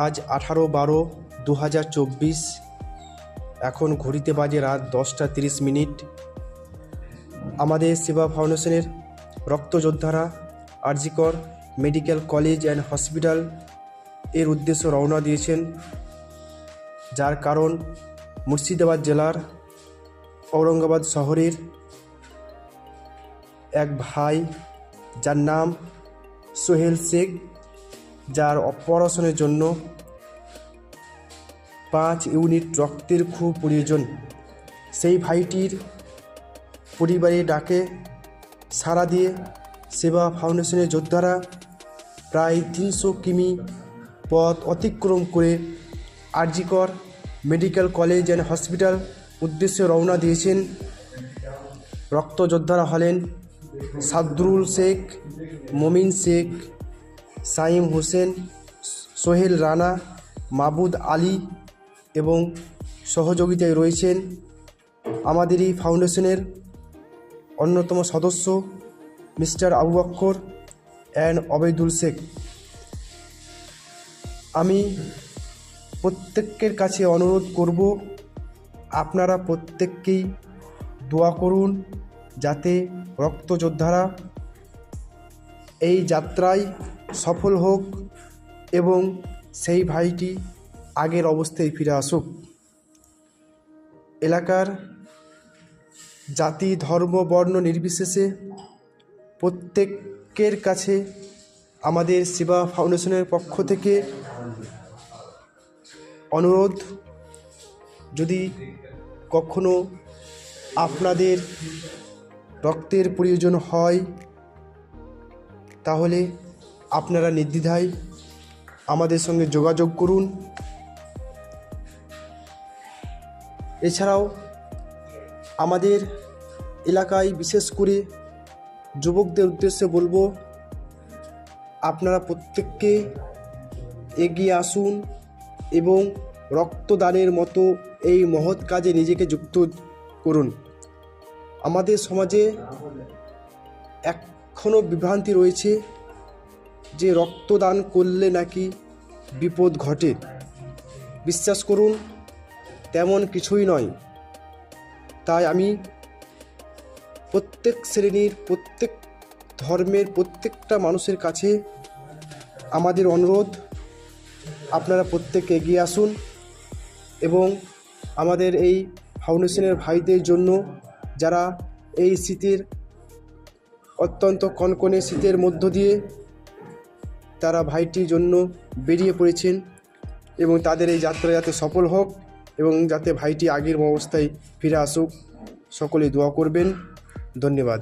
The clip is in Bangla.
আজ 18/12/2024। এখন ঘড়িতে বাজে রাত 10:30। আমাদের সেবা ফাউন্ডেশনের রক্তযোদ্ধারা আর.জি. কর মেডিকেল কলেজ অ্যান্ড হসপিটাল এর উদ্দেশ্যে রওনা দিয়েছেন, যার কারণ মুর্শিদাবাদ জেলার ঔরঙ্গাবাদ শহরের এক ভাই, যার নাম সোহেল শেখ, যার অপারেশনের জন্য 5 ইউনিট রক্তের খুব প্রয়োজন। সেই ভাইটির পরিবারের ডাকে সাড়া দিয়ে সেবা ফাউন্ডেশনের যোদ্ধারা প্রায় 300 কিমি পথ অতিক্রম করে আর.জি. কর মেডিকেল কলেজ অ্যান্ড হসপিটাল উদ্দেশ্যে রওনা দিয়েছেন। রক্তযোদ্ধারা হলেন সাদরুল শেখ, মমিন শেখ, সাইম হোসেন, সোহেল রানা, মাবুদ আলী এবং সহযোগিতায় রয়েছেন আমাদের এই ফাউন্ডেশনের অন্যতম সদস্য মিস্টার আবু বক্কর অ্যান্ড অবেদুল শেখ। আমি প্রত্যেকের কাছে অনুরোধ করব, আপনারা প্রত্যেককেই দোয়া করুন যাতে রক্তযোদ্ধারা এই যাত্রায় সফল হোক এবং সেই ভাইটি আগের অবস্থায় ফিরে আসুক। এলাকার জাতি, ধর্ম, বর্ণ নির্বিশেষে প্রত্যেকের কাছে আমাদের সেবা ফাউন্ডেশনের পক্ষ থেকে অনুরোধ, যদি কখনো আপনাদের রক্তের প্রয়োজন হয় তাহলে আপনারা নির্দ্বিধায় আমাদের সঙ্গে যোগাযোগ করুন। এছাড়াও আমাদের এলাকায় বিশেষ করে যুবকদের উদ্দেশ্যে বলবো, আপনারা প্রত্যেককে এগিয়ে আসুন এবং রক্তদানের মতো এই মহৎ কাজে নিজেকে যুক্ত করুন। আমাদের সমাজে এখনও বিভ্রান্তি রয়েছে যে রক্তদান করলে নাকি বিপদ ঘটে। বিশ্বাস করুন, তেমন কিছুই নয়। তাই আমি প্রত্যেক শ্রেণীর, প্রত্যেক ধর্মের, প্রত্যেকটা মানুষের কাছে আমাদের অনুরোধ, আপনারা প্রত্যেকে এগিয়ে আসুন এবং আমাদের এই ফাউন্ডেশনের ভাইদের জন্য, যারা এই শীতের, অত্যন্ত কনকনে শীতের মধ্য দিয়ে তারা ভাইটির জন্য বেরিয়ে পড়েছেন, এবং তাদের এই যাত্রা যাতে সফল হোক এবং যাতে ভাইটি আগের অবস্থায় ফিরে আসুক, সকলে দোয়া করবেন। ধন্যবাদ।